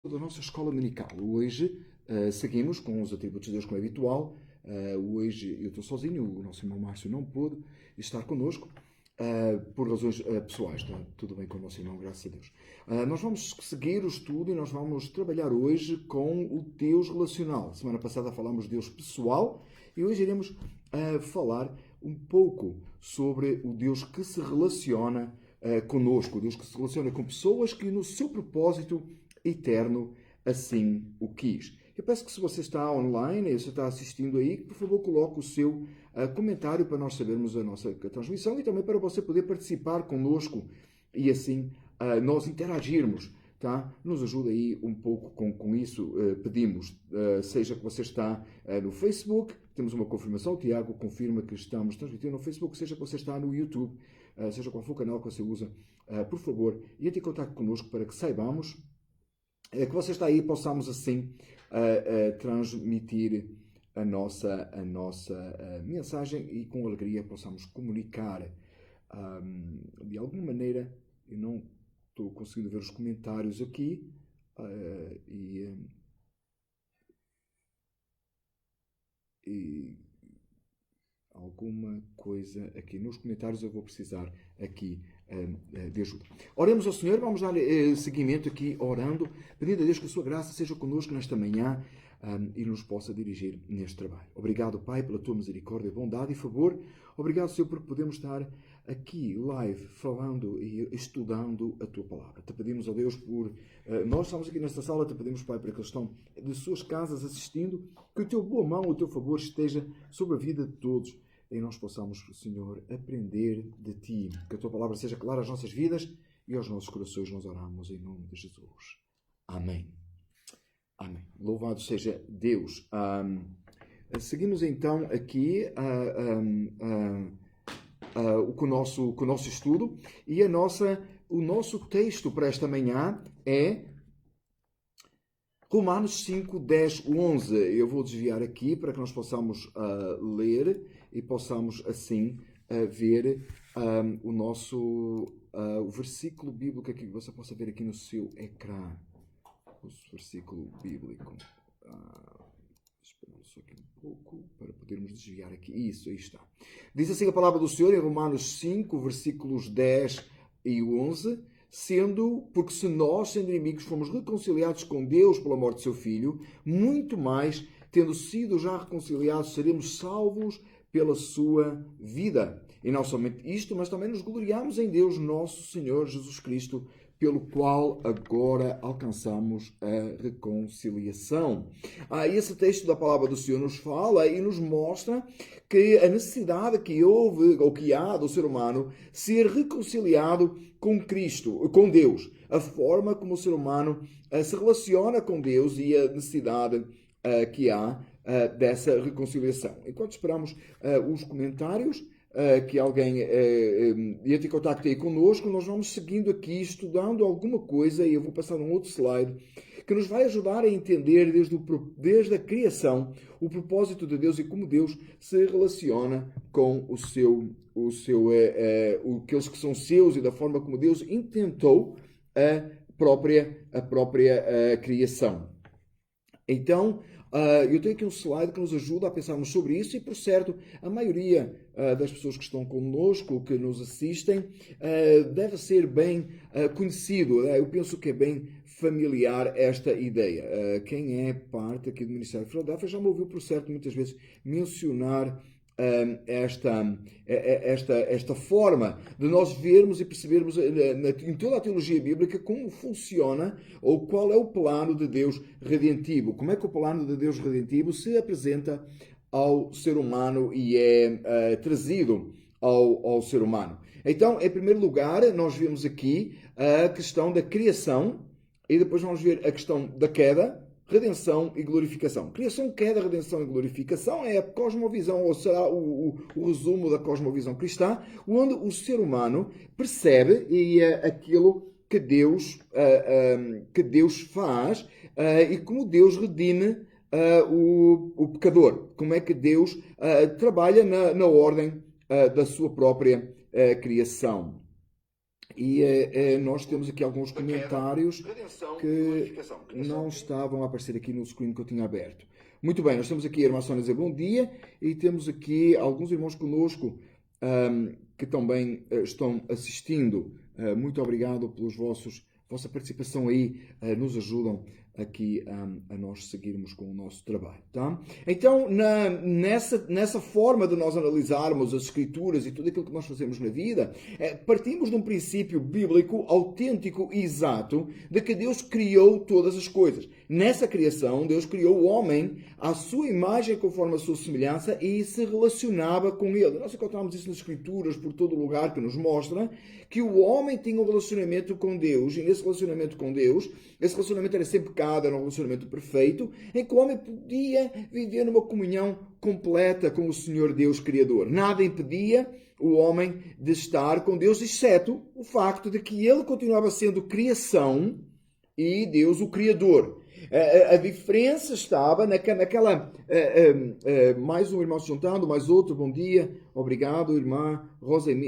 Da nossa escola dominical. Hoje seguimos com os atributos de Deus como é habitual. Hoje eu estou sozinho, o nosso irmão Márcio não pôde estar connosco por razões pessoais. Está tudo bem com o nosso irmão, graças a Deus. Nós vamos seguir o estudo e nós vamos trabalhar hoje com o Deus relacional. Semana passada falámos de Deus pessoal e hoje iremos falar um pouco sobre o Deus que se relaciona conosco, o Deus que se relaciona com pessoas que no seu propósito eterno assim o quis. Eu peço que se você está online, se está assistindo aí, por favor coloque o seu comentário para nós sabermos a nossa transmissão e também para você poder participar conosco e assim nós interagirmos. Tá? Nos ajuda aí um pouco com isso, pedimos, seja que você está no Facebook, temos uma confirmação, o Tiago confirma que estamos transmitindo no Facebook, seja que você está no YouTube, seja qual for o canal que você usa, por favor, entre em contato connosco para que saibamos que você está aí e possamos assim transmitir a nossa mensagem e com alegria possamos comunicar de alguma maneira. Eu não estou conseguindo ver os comentários aqui e alguma coisa aqui nos comentários eu vou precisar aqui de ajuda. Oremos ao Senhor, vamos dar seguimento aqui orando, pedindo a Deus que a sua graça seja conosco nesta manhã e nos possa dirigir neste trabalho. Obrigado, Pai, pela tua misericórdia, bondade e favor. Obrigado, Senhor, por podermos estar aqui live, falando e estudando a tua palavra. Te pedimos, ó Deus, nós estamos aqui nesta sala, te pedimos, Pai, para que eles estão de suas casas assistindo, que o teu boa mão, o teu favor esteja sobre a vida de todos e nós possamos, Senhor, aprender de Ti. Que a Tua palavra seja clara às nossas vidas e aos nossos corações. Nós oramos em nome de Jesus. Amém. Amém. Louvado seja Deus. Seguimos então aqui com o nosso estudo e o nosso texto para esta manhã é Romanos 5, 10, 11. Eu vou desviar aqui para que nós possamos ler e possamos assim ver o versículo bíblico aqui, que você possa ver aqui no seu ecrã. O versículo bíblico. Esperamos só aqui um pouco para podermos desviar aqui. Isso, aí está. Diz assim a palavra do Senhor em Romanos 5, versículos 10 e 11. Porque se nós, sendo inimigos, fomos reconciliados com Deus pela morte de seu Filho, muito mais, tendo sido já reconciliados, seremos salvos pela sua vida. E não somente isto, mas também nos gloriamos em Deus, nosso Senhor Jesus Cristo, pelo qual agora alcançamos a reconciliação. Esse texto da palavra do Senhor nos fala e nos mostra que a necessidade que houve, ou que há do ser humano, ser reconciliado com Cristo, com Deus. A forma como o ser humano se relaciona com Deus e a necessidade que há dessa reconciliação. Enquanto esperamos os comentários, que alguém entre em contato aí conosco, nós vamos seguindo aqui, estudando alguma coisa, e eu vou passar um outro slide, que nos vai ajudar a entender desde a criação o propósito de Deus e como Deus se relaciona com aqueles que são seus e da forma como Deus intentou a própria criação. Então, eu tenho aqui um slide que nos ajuda a pensarmos sobre isso e, por certo, a maioria das pessoas que estão connosco, que nos assistem, deve ser bem conhecido. Eu penso que é bem familiar esta ideia. Quem é parte aqui do Ministério de Filadélfia já me ouviu, por certo, muitas vezes mencionar esta forma de nós vermos e percebermos em toda a teologia bíblica como funciona ou qual é o plano de Deus redentivo. Como é que o plano de Deus redentivo se apresenta ao ser humano e é trazido ao ser humano. Então, em primeiro lugar, nós vemos aqui a questão da criação e depois vamos ver a questão da queda, redenção e glorificação. Criação, queda, redenção e glorificação é a cosmovisão, ou será o resumo da cosmovisão cristã, onde o ser humano percebe e é aquilo que Deus faz e como Deus redime o pecador. Como é que Deus trabalha na ordem da sua própria criação. E nós temos aqui alguns comentários que não estavam a aparecer aqui no screen que eu tinha aberto. Muito bem, nós temos aqui a irmã Sónia dizer bom dia e temos aqui alguns irmãos conosco que também estão assistindo. Muito obrigado pelos vossa participação aí, nos ajudam aqui a nós seguirmos com o nosso trabalho, tá? Então, nessa forma de nós analisarmos as Escrituras e tudo aquilo que nós fazemos na vida, partimos de um princípio bíblico autêntico e exato de que Deus criou todas as coisas. Nessa criação, Deus criou o homem à sua imagem conforme a sua semelhança e se relacionava com ele. Nós encontramos isso nas Escrituras por todo o lugar que nos mostra que o homem tinha um relacionamento com Deus e nesse relacionamento com Deus, esse relacionamento era sem pecado, era um relacionamento perfeito, em que o homem podia viver numa comunhão completa com o Senhor Deus Criador. Nada impedia o homem de estar com Deus, exceto o facto de que ele continuava sendo criação e Deus o Criador. A diferença estava naquela... mais um irmão se juntando, mais outro, bom dia, obrigado, irmã Rosemary,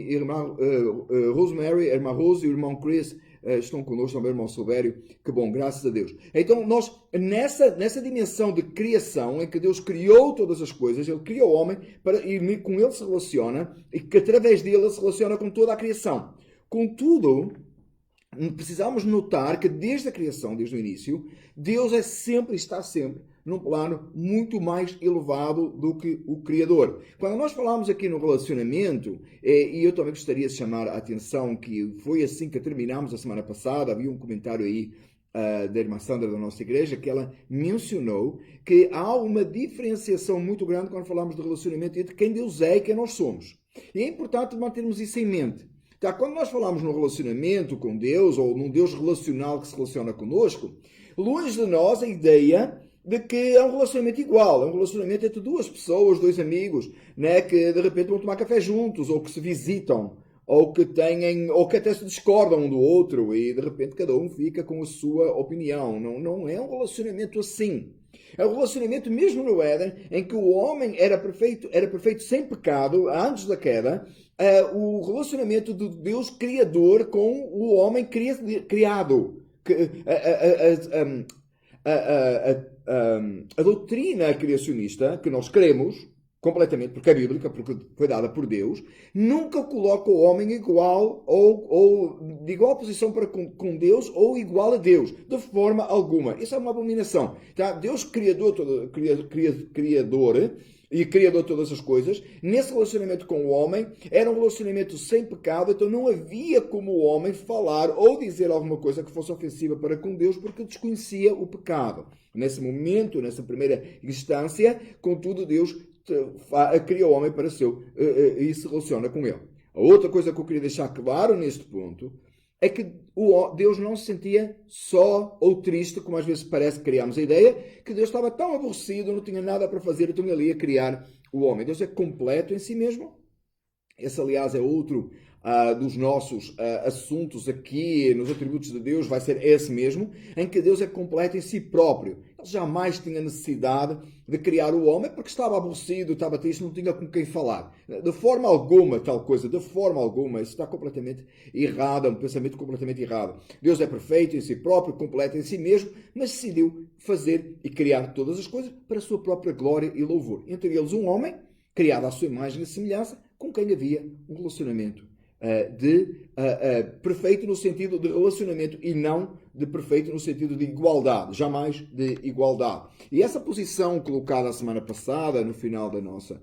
irmã Rose e o irmão Chris estão connosco, também o irmão Silvério, que bom, graças a Deus. Então, nós, nessa dimensão de criação, em que Deus criou todas as coisas, Ele criou o homem, e com Ele se relaciona, e que através dele se relaciona com toda a criação. Contudo, precisamos notar que desde a criação, desde o início, Deus está sempre num plano muito mais elevado do que o Criador. Quando nós falamos aqui no relacionamento, e eu também gostaria de chamar a atenção que foi assim que terminámos a semana passada, havia um comentário aí da irmã Sandra da nossa igreja, que ela mencionou que há uma diferenciação muito grande quando falamos de relacionamento entre quem Deus é e quem nós somos. E é importante mantermos isso em mente. Tá? Quando nós falamos num relacionamento com Deus, ou num Deus relacional que se relaciona conosco, longe de nós a ideia de que é um relacionamento igual, é um relacionamento entre duas pessoas, dois amigos, né, que de repente vão tomar café juntos, ou que se visitam, ou que até se discordam um do outro, e de repente cada um fica com a sua opinião. Não é um relacionamento assim. É um relacionamento mesmo no Éden, em que o homem era perfeito sem pecado, antes da queda, o relacionamento do Deus Criador com o homem criado. A doutrina criacionista, que nós cremos completamente, porque é bíblica, porque foi dada por Deus, nunca coloca o homem igual ou de igual posição para com Deus ou igual a Deus, de forma alguma. Isso é uma abominação. Tá? Deus criador e criador de todas as coisas, nesse relacionamento com o homem, era um relacionamento sem pecado, então não havia como o homem falar ou dizer alguma coisa que fosse ofensiva para com Deus, porque desconhecia o pecado. Nesse momento, nessa primeira instância, contudo, Deus cria o homem para e se relaciona com ele. A outra coisa que eu queria deixar claro neste ponto é que Deus não se sentia só ou triste, como às vezes parece que criamos a ideia, que Deus estava tão aborrecido, não tinha nada para fazer, então ele ia criar o homem. Deus é completo em si mesmo. Esse, aliás, é outro dos nossos assuntos aqui nos atributos de Deus, vai ser esse mesmo, em que Deus é completo em si próprio. Ele jamais tinha necessidade de criar o homem porque estava aborrecido, estava triste, não tinha com quem falar. De forma alguma, tal coisa, de forma alguma, isso está completamente errado, é um pensamento completamente errado. Deus é perfeito em si próprio, completo em si mesmo, mas decidiu fazer e criar todas as coisas para a sua própria glória e louvor. Entre eles um homem, criado à sua imagem e semelhança, com quem havia um relacionamento perfeito no sentido de relacionamento e não de perfeito no sentido de igualdade, jamais de igualdade. E essa posição colocada a semana passada, no final da nossa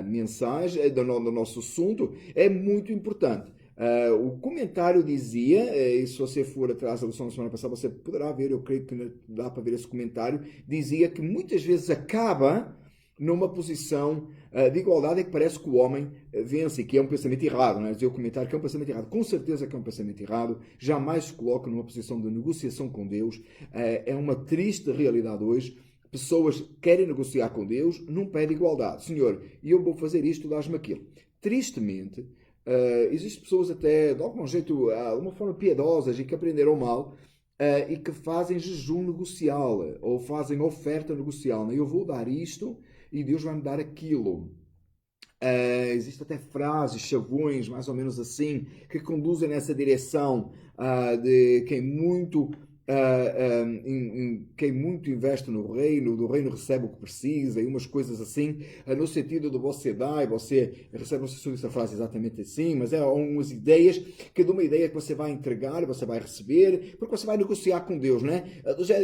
mensagem, do nosso assunto, é muito importante. O comentário dizia, e se você for atrás da lição da semana passada, você poderá ver, eu creio que dá para ver esse comentário, dizia que muitas vezes acaba numa posição de igualdade em que parece que o homem vence, e que é um pensamento errado, não é? Dizer o comentário que é um pensamento errado, com certeza que é um pensamento errado, jamais se coloca numa posição de negociação com Deus, é uma triste realidade hoje. Pessoas querem negociar com Deus, não pedem igualdade. Senhor, eu vou fazer isto, dás-me aquilo. Tristemente, existem pessoas até, de algum jeito, de uma forma piedosas e que aprenderam mal, e que fazem jejum negocial, ou fazem oferta negocial. Eu vou dar isto e Deus vai me dar aquilo. Existem até frases, chavões, mais ou menos assim, que conduzem nessa direção de quem muito investe no reino, do reino recebe o que precisa, e umas coisas assim, no sentido de você dar e você recebe, não sei se eu disse a frase exatamente assim, mas é umas ideias, que de uma ideia que você vai entregar, você vai receber, porque você vai negociar com Deus, né?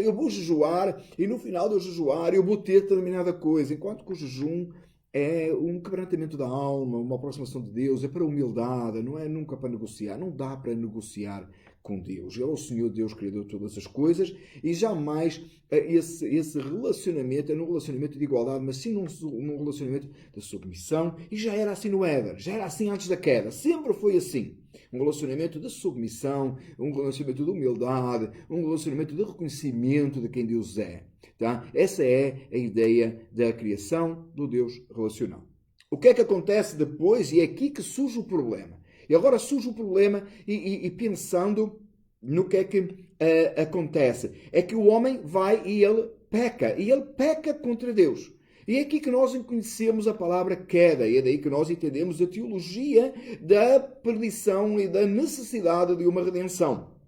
Eu vou jejuar, e no final do jejuar eu vou ter determinada coisa, enquanto que o jejum é um quebrantamento da alma, uma aproximação de Deus, é para humildade, não é nunca para negociar. Não dá para negociar com Deus. Ele é o Senhor Deus, Criador de todas as coisas, e jamais esse relacionamento é num relacionamento de igualdade, mas sim num relacionamento de submissão, e já era assim no Éden, já era assim antes da queda, sempre foi assim. Um relacionamento de submissão, um relacionamento de humildade, um relacionamento de reconhecimento de quem Deus é. Tá? Essa é a ideia da criação do Deus relacional. O que é que acontece depois? E é aqui que surge o problema. E agora surge o problema e pensando no que é que acontece. É que o homem vai e ele peca contra Deus. E é aqui que nós conhecemos a palavra queda, e é daí que nós entendemos a teologia da perdição e da necessidade de uma redenção.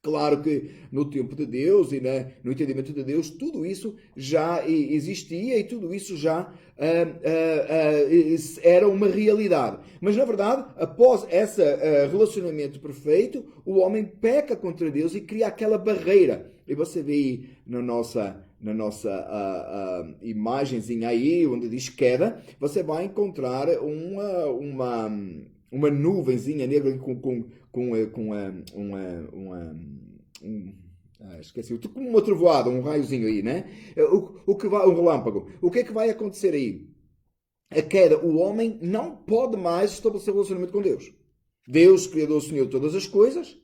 Claro que no tempo de Deus e no entendimento de Deus, tudo isso já existia e tudo isso já era uma realidade. Mas, na verdade, após esse relacionamento perfeito, o homem peca contra Deus e cria aquela barreira. E você vê aí na nossa imagenzinha aí, onde diz queda, você vai encontrar uma nuvenzinha negra esqueci, como uma trovoada, um raiozinho aí, né? Um relâmpago. O que é que vai acontecer aí? A queda, o homem não pode mais estabelecer relacionamento com Deus. Deus, Criador, Senhor de todas as coisas,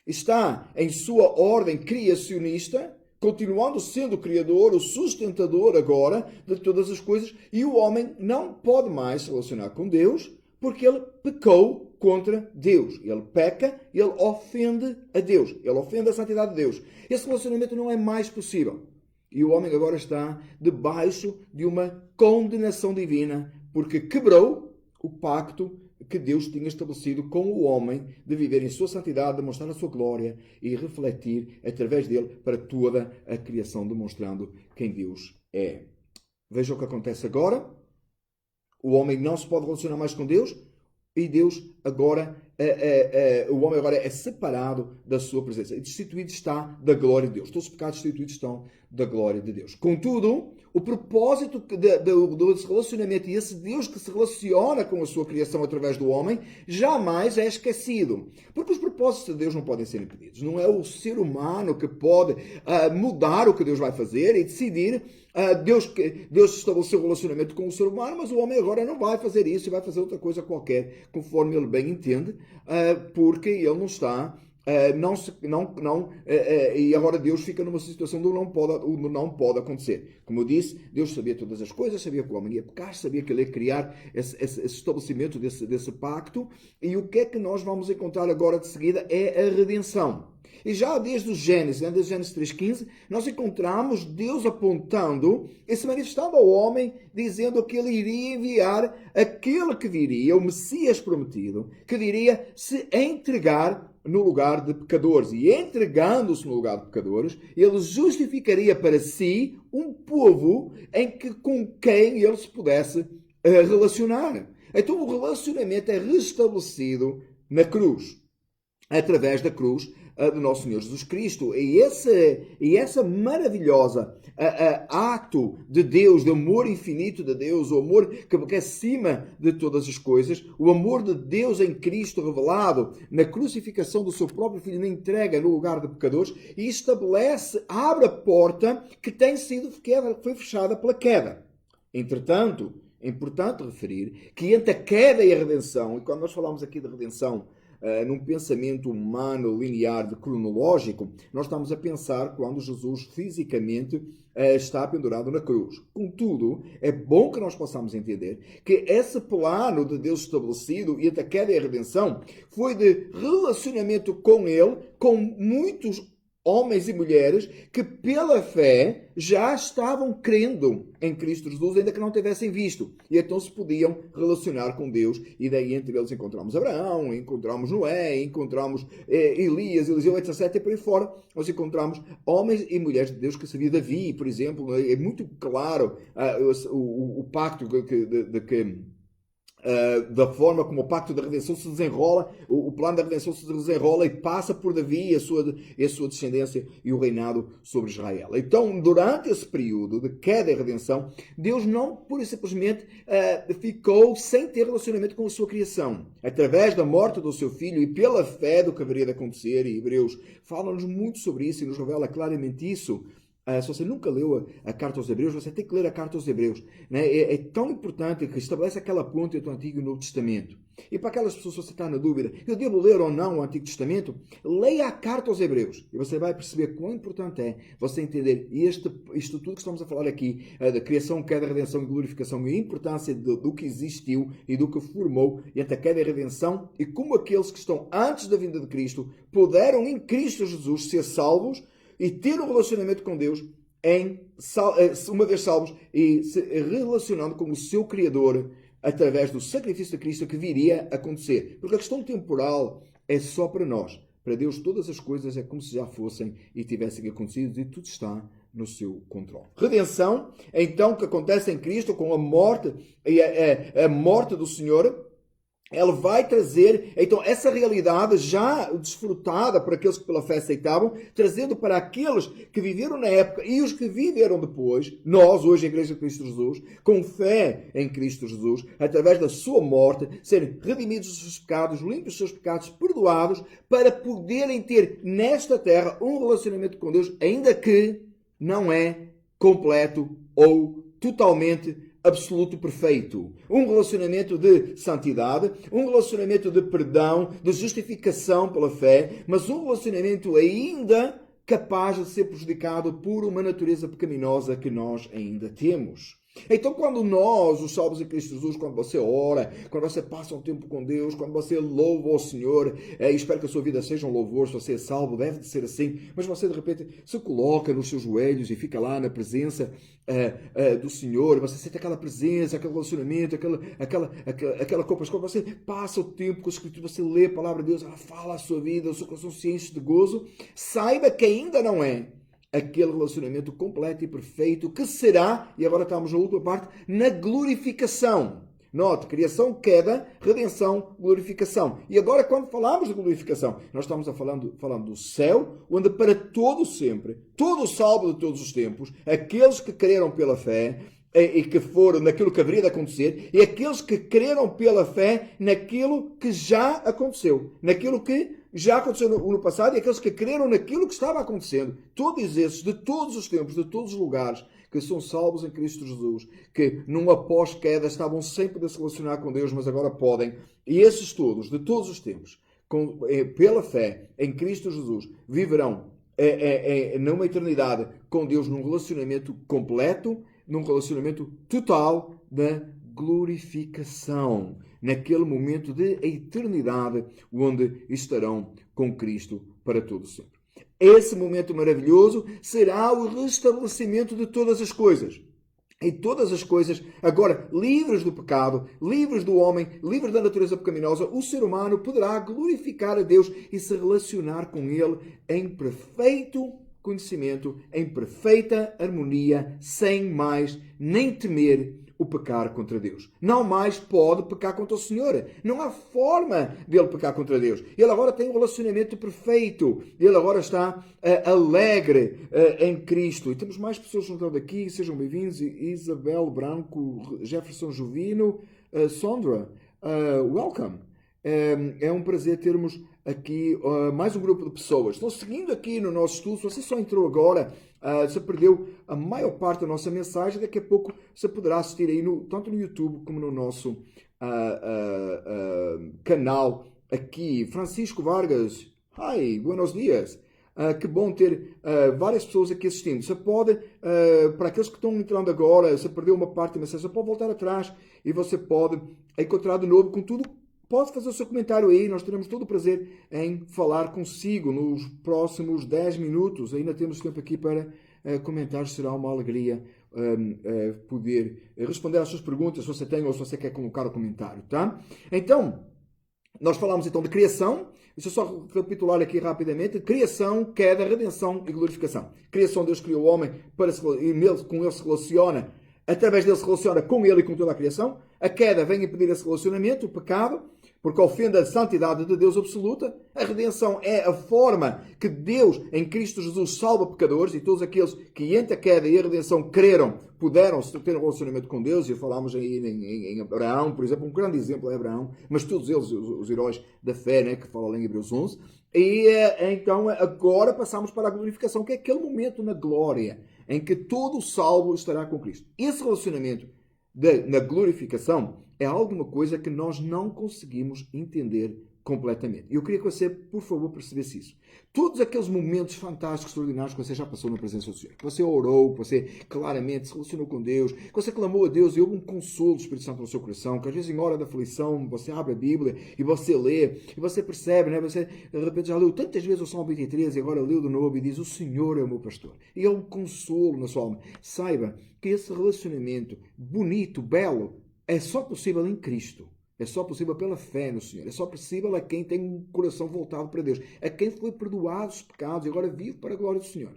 está em sua ordem criacionista, continuando sendo o Criador, o sustentador agora de todas as coisas, e o homem não pode mais se relacionar com Deus, porque ele pecou contra Deus. Ele peca, ele ofende a Deus. Ele ofende a santidade de Deus. Esse relacionamento não é mais possível. E o homem agora está debaixo de uma condenação divina, porque quebrou o pacto que Deus tinha estabelecido com o homem de viver em sua santidade, demonstrar a sua glória e refletir através dele para toda a criação, demonstrando quem Deus é. Veja o que acontece agora. O homem não se pode relacionar mais com Deus e Deus agora, o homem agora é separado da sua presença. E destituído está da glória de Deus. Todos os pecados destituídos estão da glória de Deus. Contudo, o propósito desse relacionamento e esse Deus que se relaciona com a sua criação através do homem jamais é esquecido. Porque os propósitos de Deus não podem ser impedidos. Não é o ser humano que pode mudar o que Deus vai fazer e decidir. Deus estabeleceu um relacionamento com o ser humano, mas o homem agora não vai fazer isso e vai fazer outra coisa qualquer, conforme ele bem entende, porque ele não está, e agora Deus fica numa situação onde não pode acontecer. Como eu disse, Deus sabia todas as coisas, sabia que o homem ia pecar, sabia que ele ia criar esse estabelecimento desse pacto, e o que é que nós vamos encontrar agora de seguida é a redenção. E já desde o Gênesis, desde Gênesis 3,15, nós encontramos Deus apontando e se manifestando ao homem, dizendo que ele iria enviar aquele que viria, o Messias prometido, que viria se entregar no lugar de pecadores. E entregando-se no lugar de pecadores, ele justificaria para si um povo com quem ele se pudesse relacionar. Então o relacionamento é restabelecido na cruz, através da cruz do nosso Senhor Jesus Cristo. E essa maravilhosa ato de Deus, de amor infinito de Deus, o amor que é acima de todas as coisas, o amor de Deus em Cristo revelado na crucificação do seu próprio Filho, na entrega no lugar de pecadores, e abre a porta que foi fechada pela queda. Entretanto, é importante referir que entre a queda e a redenção, e quando nós falamos aqui de redenção, num pensamento humano, linear, cronológico, nós estamos a pensar quando Jesus fisicamente está pendurado na cruz. Contudo, é bom que nós possamos entender que esse plano de Deus estabelecido e a queda e a redenção foi de relacionamento com Ele, com muitos homens e mulheres que pela fé já estavam crendo em Cristo Jesus, ainda que não tivessem visto. E então se podiam relacionar com Deus. E daí entre eles encontramos Abraão, encontramos Noé, encontramos Elias, Eliseu, etc. E por aí fora nós encontramos homens e mulheres de Deus que sabia. Davi, por exemplo. É muito claro o pacto da forma como o pacto da redenção se desenrola, o plano da redenção se desenrola e passa por Davi e a sua descendência e o reinado sobre Israel. Então, durante esse período de queda e redenção, Deus não, pura e simplesmente, ficou sem ter relacionamento com a sua criação. Através da morte do seu filho e pela fé do que haveria de acontecer, e Hebreus fala-nos muito sobre isso e nos revela claramente isso. Se você nunca leu a carta aos Hebreus, você tem que ler a carta aos Hebreus. Né? É tão importante que estabelece aquela ponte entre o Antigo e o Novo Testamento. E para aquelas pessoas, se você está na dúvida, eu devo ler ou não o Antigo Testamento? Leia a carta aos Hebreus. E você vai perceber quão importante é você entender isto tudo que estamos a falar aqui, da criação, queda, redenção e glorificação, e a importância do que existiu e do que formou entre a queda e a redenção, e como aqueles que estão antes da vinda de Cristo puderam em Cristo Jesus ser salvos e ter um relacionamento com Deus uma vez salvos e se relacionando com o seu Criador através do sacrifício de Cristo que viria a acontecer. Porque a questão temporal é só para nós. Para Deus todas as coisas é como se já fossem e tivessem acontecido e tudo está no seu controle. Redenção, então, que acontece em Cristo com a morte e a morte do Senhor, ela vai trazer, então, essa realidade já desfrutada por aqueles que pela fé aceitavam, trazendo para aqueles que viveram na época e os que viveram depois, nós, hoje, a Igreja de Cristo Jesus, com fé em Cristo Jesus, através da sua morte, serem redimidos dos seus pecados, limpos dos seus pecados, perdoados, para poderem ter nesta terra um relacionamento com Deus, ainda que não é completo ou totalmente absoluto perfeito. Um relacionamento de santidade, um relacionamento de perdão, de justificação pela fé, mas um relacionamento ainda capaz de ser prejudicado por uma natureza pecaminosa que nós ainda temos. Então, quando nós, os salvos em Cristo Jesus, quando você ora, quando você passa um tempo com Deus, quando você louva ao Senhor, e espero que a sua vida seja um louvor, se você é salvo, deve de ser assim, mas você de repente se coloca nos seus joelhos e fica lá na presença do Senhor, você sente aquela presença, aquele relacionamento, aquela copa, quando você passa o tempo com a Escritura, você lê a palavra de Deus, ela fala a sua vida, o seu coração se enche de gozo, saiba que ainda não é aquele relacionamento completo e perfeito que será, e agora estamos na última parte, na glorificação. Note, criação, queda, redenção, glorificação. E agora, quando falamos de glorificação, nós estamos falando do céu, onde para todo sempre, todo salvo de todos os tempos, aqueles que creram pela fé, e que foram naquilo que haveria de acontecer, e aqueles que creram pela fé naquilo que já aconteceu, naquilo que já aconteceu no passado, e aqueles que creram naquilo que estava acontecendo. Todos esses, de todos os tempos, de todos os lugares, que são salvos em Cristo Jesus, que numa pós-queda estavam sempre a se relacionar com Deus, mas agora podem. E esses todos, de todos os tempos, pela fé em Cristo Jesus, viverão numa eternidade com Deus, num relacionamento completo, num relacionamento total da glorificação, naquele momento de eternidade onde estarão com Cristo para todo sempre. Esse momento maravilhoso será o restabelecimento de todas as coisas. E todas as coisas, agora livres do pecado, livres do homem, livres da natureza pecaminosa, o ser humano poderá glorificar a Deus e se relacionar com Ele em perfeito conhecimento, em perfeita harmonia, sem mais nem temer o pecar contra Deus. Não mais pode pecar contra o Senhor. Não há forma dele pecar contra Deus. Ele agora tem um relacionamento perfeito. Ele agora está alegre em Cristo. E temos mais pessoas juntando aqui. Sejam bem-vindos. Isabel Branco, Jefferson Jovino, Sondra, welcome. É um prazer termos aqui mais um grupo de pessoas. Estão seguindo aqui no nosso estudo. Se você só entrou agora, você perdeu a maior parte da nossa mensagem. Daqui a pouco você poderá assistir aí tanto no YouTube como no nosso canal aqui. Francisco Vargas, hi, buenos dias. Que bom ter várias pessoas aqui assistindo. Você pode, para aqueles que estão entrando agora, você perdeu uma parte da mensagem, você pode voltar atrás e você pode encontrar de novo com tudo pode fazer o seu comentário aí, nós teremos todo o prazer em falar consigo nos próximos 10 minutos. Ainda temos tempo aqui para comentários, será uma alegria poder responder às suas perguntas, se você tem ou se você quer colocar o comentário, tá? Então, nós falamos então de criação. Deixa eu só recapitular aqui rapidamente. Criação, queda, redenção e glorificação. Criação, Deus criou o homem para com ele se relaciona, através dele se relaciona com ele e com toda a criação. A queda vem impedir esse relacionamento, o pecado, porque ofende a santidade de Deus absoluta. A redenção é a forma que Deus, em Cristo Jesus, salva pecadores, e todos aqueles que entre a queda e a redenção creram, puderam ter um relacionamento com Deus. E falámos aí em Abraão, por exemplo, um grande exemplo é Abraão, mas todos eles, os heróis da fé, né, que fala lá em Hebreus 11. E então agora passamos para a glorificação, que é aquele momento na glória, em que todo o salvo estará com Cristo. Esse relacionamento na glorificação é alguma coisa que nós não conseguimos entender completamente. E eu queria que você, por favor, percebesse isso. Todos aqueles momentos fantásticos, extraordinários que você já passou na presença do Senhor, que você orou, que você claramente se relacionou com Deus, que você clamou a Deus e houve um consolo do Espírito Santo no seu coração, que às vezes em hora da aflição você abre a Bíblia e você lê, e você percebe, né? Você de repente já leu tantas vezes o Salmo 23 e agora leu de novo e diz: o Senhor é o meu pastor. E é um consolo na sua alma. Saiba que esse relacionamento bonito, belo, é só possível em Cristo. É só possível pela fé no Senhor. É só possível a quem tem um coração voltado para Deus. A quem foi perdoado os pecados e agora vive para a glória do Senhor.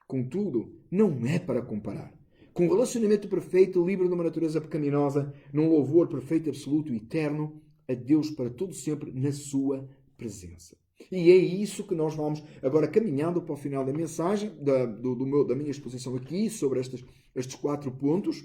Contudo, não é para comparar com um relacionamento perfeito, livre de uma natureza pecaminosa, num louvor perfeito, absoluto e eterno a Deus para todo sempre na sua presença. E é isso que nós vamos agora caminhando para o final da mensagem, da minha exposição aqui sobre estes 4 pontos,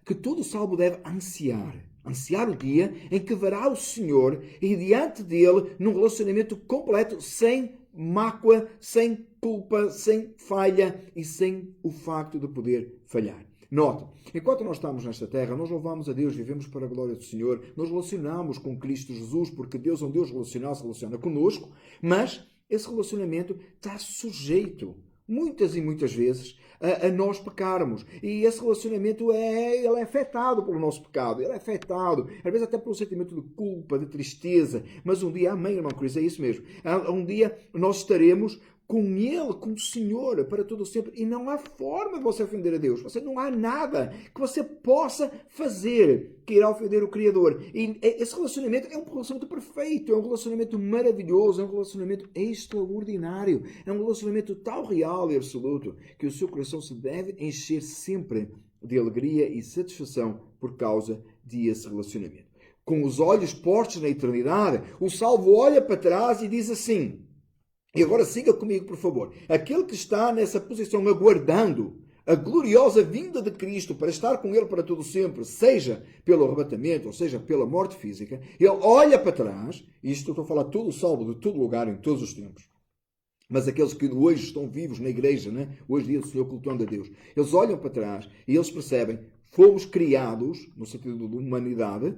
que todo salvo deve ansiar o dia em que verá o Senhor e diante dele num relacionamento completo, sem mácula, sem culpa, sem falha e sem o facto de poder falhar. Note, enquanto nós estamos nesta terra, nós louvamos a Deus, vivemos para a glória do Senhor, nos relacionamos com Cristo Jesus, porque Deus é um Deus relacional, se relaciona conosco, mas esse relacionamento está sujeito, muitas e muitas vezes, a nós pecarmos. E esse relacionamento ele é afetado pelo nosso pecado. Ele é afetado, às vezes até pelo sentimento de culpa, de tristeza. Mas um dia, amém, irmão Cris, é isso mesmo. Um dia nós estaremos com Ele, com o Senhor, para todo sempre. E não há forma de você ofender a Deus. Não há nada que você possa fazer que irá ofender o Criador. E esse relacionamento é um relacionamento perfeito, é um relacionamento maravilhoso, é um relacionamento extraordinário. É um relacionamento tão real e absoluto que o seu coração se deve encher sempre de alegria e satisfação por causa desse relacionamento. Com os olhos postos na eternidade, o salvo olha para trás e diz assim... E agora siga comigo, por favor. Aquele que está nessa posição aguardando a gloriosa vinda de Cristo para estar com Ele para todo sempre, seja pelo arrebatamento, ou seja, pela morte física, ele olha para trás, e isto eu estou a falar todo salvo de todo lugar, em todos os tempos, mas aqueles que hoje estão vivos na igreja, né? Hoje dia do Senhor cultuando a Deus, eles olham para trás e eles percebem, fomos criados, no sentido de humanidade,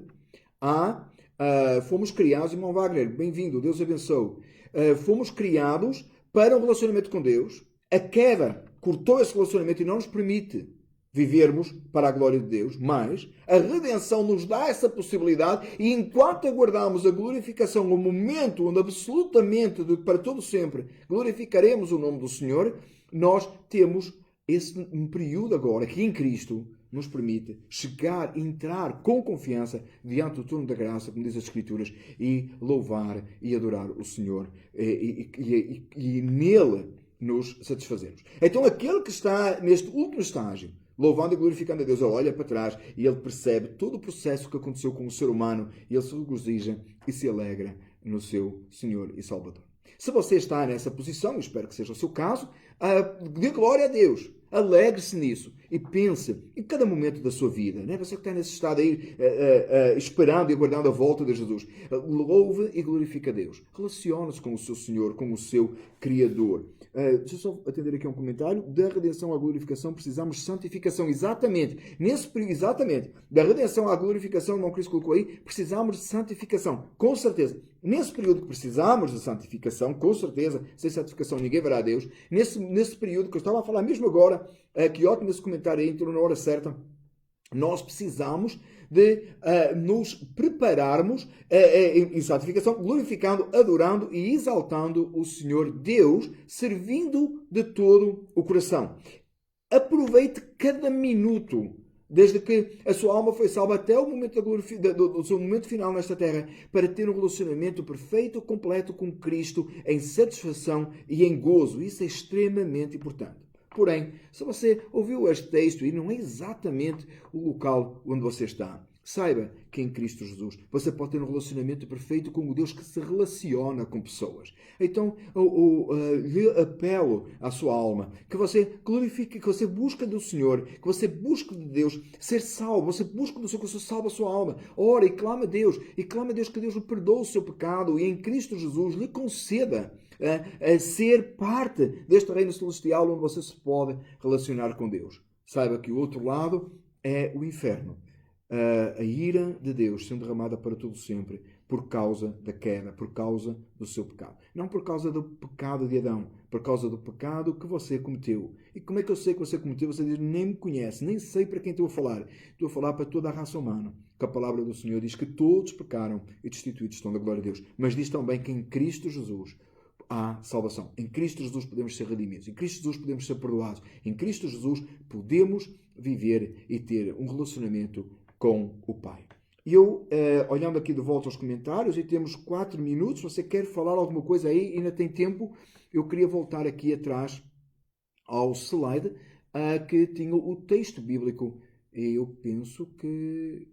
fomos criados, irmão Wagner, bem-vindo, Deus abençoe. Fomos criados para um relacionamento com Deus. A queda cortou esse relacionamento e não nos permite vivermos para a glória de Deus, mas a redenção nos dá essa possibilidade e enquanto aguardamos a glorificação, o momento onde absolutamente, para todo sempre, glorificaremos o nome do Senhor, nós temos esse período agora que em Cristo nos permite chegar, entrar com confiança diante do trono da graça, como diz as Escrituras, e louvar e adorar o Senhor e nele nos satisfazermos. Então aquele que está neste último estágio, louvando e glorificando a Deus, ele olha para trás e ele percebe todo o processo que aconteceu com o ser humano e ele se regozija e se alegra no seu Senhor e Salvador. Se você está nessa posição, eu espero que seja o seu caso, dê glória a Deus. Alegre-se nisso e pense em cada momento da sua vida. Né? Você que está nesse estado aí, esperando e aguardando a volta de Jesus. Louve e glorifique a Deus. Relacione-se com o seu Senhor, com o seu Criador. Deixa eu só atender aqui a um comentário. Da redenção à glorificação precisamos de santificação. Exatamente. Exatamente. Da redenção à glorificação, o irmão Cristo colocou aí, precisamos de santificação. Com certeza. Nesse período que precisamos de santificação, com certeza, sem santificação ninguém verá a Deus. Nesse período que eu estava a falar mesmo agora, que ótimo esse comentário aí, entrou na hora certa. Nós precisamos de nos prepararmos em santificação, glorificando, adorando e exaltando o Senhor Deus, servindo de todo o coração. Aproveite cada minuto, desde que a sua alma foi salva até o momento do seu momento final nesta terra, para ter um relacionamento perfeito, completo com Cristo, em satisfação e em gozo. Isso é extremamente importante. Porém, se você ouviu este texto e não é exatamente o local onde você está, saiba que em Cristo Jesus você pode ter um relacionamento perfeito com o Deus que se relaciona com pessoas. Então, lhe apelo à sua alma, que você glorifique, que você busque do Senhor, que você busque de Deus ser salvo, você busque do Senhor que você salve a sua alma. Ora e clama a Deus que Deus lhe perdoe o seu pecado e em Cristo Jesus lhe conceda a ser parte deste reino celestial onde você se pode relacionar com Deus. Saiba que o outro lado é o inferno. A ira de Deus sendo derramada para todo sempre por causa da queda, por causa do seu pecado. Não por causa do pecado de Adão, por causa do pecado que você cometeu. E como é que eu sei que você cometeu? Você diz, nem me conhece, nem sei para quem estou a falar. Estou a falar para toda a raça humana. Que a palavra do Senhor diz que todos pecaram e destituídos estão da glória de Deus. Mas diz também que em Cristo Jesus há salvação. Em Cristo Jesus podemos ser redimidos. Em Cristo Jesus podemos ser perdoados. Em Cristo Jesus podemos viver e ter um relacionamento com o Pai. E eu, olhando aqui de volta aos comentários, e temos 4 minutos, você quer falar alguma coisa aí, ainda tem tempo, eu queria voltar aqui atrás ao slide que tinha o texto bíblico. E eu penso que...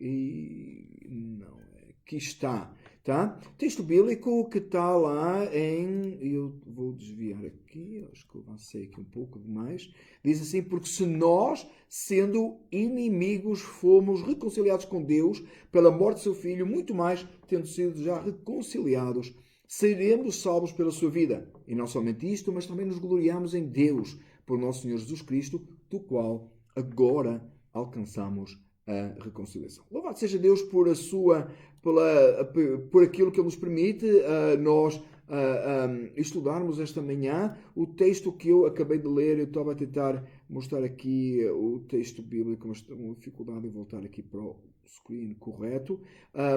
não, aqui está. Tá? Texto bíblico que está lá em... Eu vou desviar aqui, acho que eu avancei aqui um pouco demais. Diz assim, porque se nós, sendo inimigos, fomos reconciliados com Deus pela morte do seu Filho, muito mais, tendo sido já reconciliados, seremos salvos pela sua vida. E não somente isto, mas também nos gloriamos em Deus, por nosso Senhor Jesus Cristo, do qual agora alcançamos a reconciliação. Louvado seja Deus por por aquilo que Ele nos permite nós estudarmos esta manhã. O texto que eu acabei de ler, eu estava a tentar mostrar aqui o texto bíblico, mas tenho uma dificuldade em voltar aqui para o screen correto,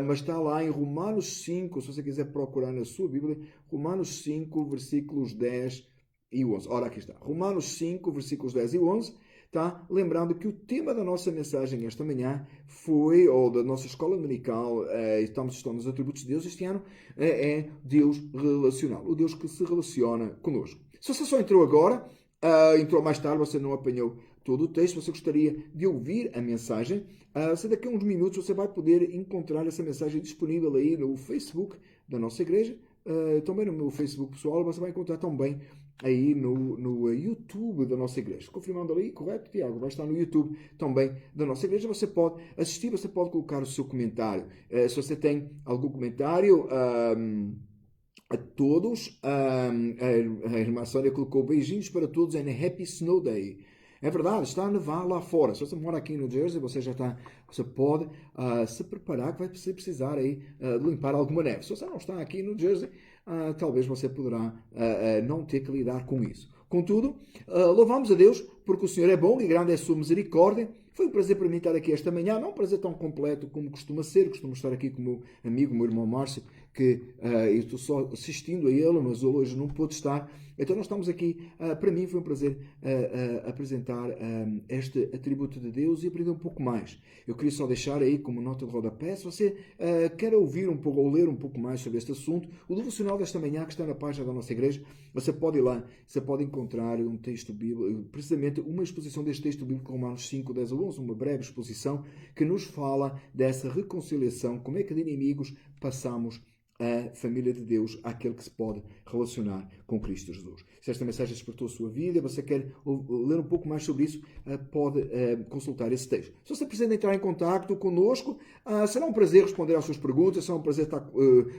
mas está lá em Romanos 5, se você quiser procurar na sua Bíblia, Romanos 5, versículos 10 e 11. Ora, aqui está. Romanos 5, versículos 10 e 11. Tá? Lembrando que o tema da nossa mensagem esta manhã foi, ou da nossa escola dominical, estamos estudando os atributos de Deus este ano, é Deus relacional, o Deus que se relaciona conosco. Se você só entrou agora, entrou mais tarde, você não apanhou todo o texto, você gostaria de ouvir a mensagem, se daqui a uns minutos você vai poder encontrar essa mensagem disponível aí no Facebook da nossa igreja, também no meu Facebook pessoal, você vai encontrar também aí no YouTube da nossa igreja. Confirmando ali, correto, Tiago? Vai estar no YouTube também da nossa igreja. Você pode assistir, você pode colocar o seu comentário. Se você tem algum comentário, a todos, a irmã Sónia colocou beijinhos para todos and Happy Snow Day. É verdade, está a nevar lá fora. Se você mora aqui no Jersey, você pode se preparar que vai precisar aí limpar alguma neve. Se você não está aqui no Jersey, talvez você poderá não ter que lidar com isso. Contudo, louvamos a Deus porque o Senhor é bom e grande é a sua misericórdia. Foi um prazer para mim estar aqui esta manhã, não um prazer tão completo como costuma ser. Costumo estar aqui com o meu amigo, o meu irmão Márcio, que eu estou só assistindo a ele, mas ele hoje não pôde estar. Então nós estamos aqui, para mim foi um prazer apresentar este atributo de Deus e aprender um pouco mais. Eu queria só deixar aí como nota de rodapé, se você quer ouvir um pouco ou ler um pouco mais sobre este assunto, o devocional desta manhã que está na página da nossa igreja, você pode ir lá, você pode encontrar um texto bíblico, precisamente uma exposição deste texto bíblico, Romanos 5, 10 a 11, uma breve exposição que nos fala dessa reconciliação, como é que de inimigos passamos a família de Deus, àquele que se pode relacionar com Cristo Jesus. Se esta mensagem despertou a sua vida, você quer ler um pouco mais sobre isso, pode consultar esse texto. Se você precisa entrar em contato conosco, será um prazer responder às suas perguntas, será um prazer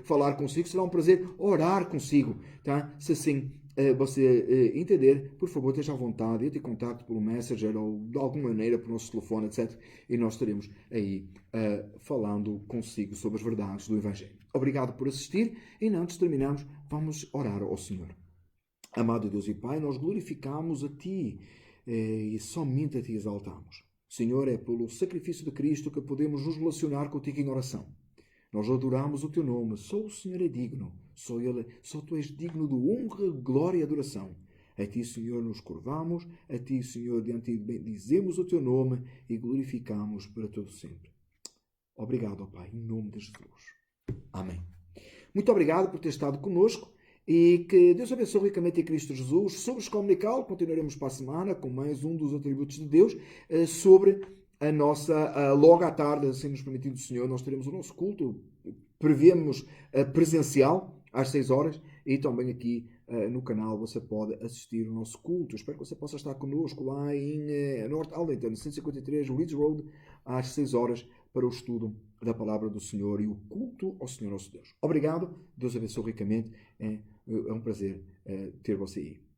falar consigo, será um prazer orar consigo, tá? Se assim você entender, por favor, esteja à vontade, entre em contato pelo Messenger ou de alguma maneira por nosso telefone, etc. E nós estaremos aí falando consigo sobre as verdades do Evangelho. Obrigado por assistir e antes de terminarmos, vamos orar ao Senhor. Amado Deus e Pai, nós glorificamos a Ti e somente a Ti exaltamos. Senhor, é pelo sacrifício de Cristo que podemos nos relacionar contigo em oração. Nós adoramos o teu nome. Só o Senhor é digno. Só tu és digno de honra, glória e adoração. A ti, Senhor, nos curvamos. A ti, Senhor, diante de bendizemos o teu nome e glorificamos para todo sempre. Obrigado, ó Pai, em nome de Jesus. Amém. Muito obrigado por ter estado conosco e que Deus abençoe ricamente em Cristo Jesus. Sobre a Escola Dominical, continuaremos para a semana com mais um dos atributos de Deus sobre a nossa, logo à tarde, assim nos permitindo o Senhor, nós teremos o nosso culto, prevemos presencial às 6 horas e também aqui no canal você pode assistir o nosso culto. Espero que você possa estar connosco lá em North Arlington, 153 Leeds Road, às 6 horas para o estudo da palavra do Senhor e o culto ao Senhor nosso Deus. Obrigado, Deus abençoe ricamente, é um prazer ter você aí.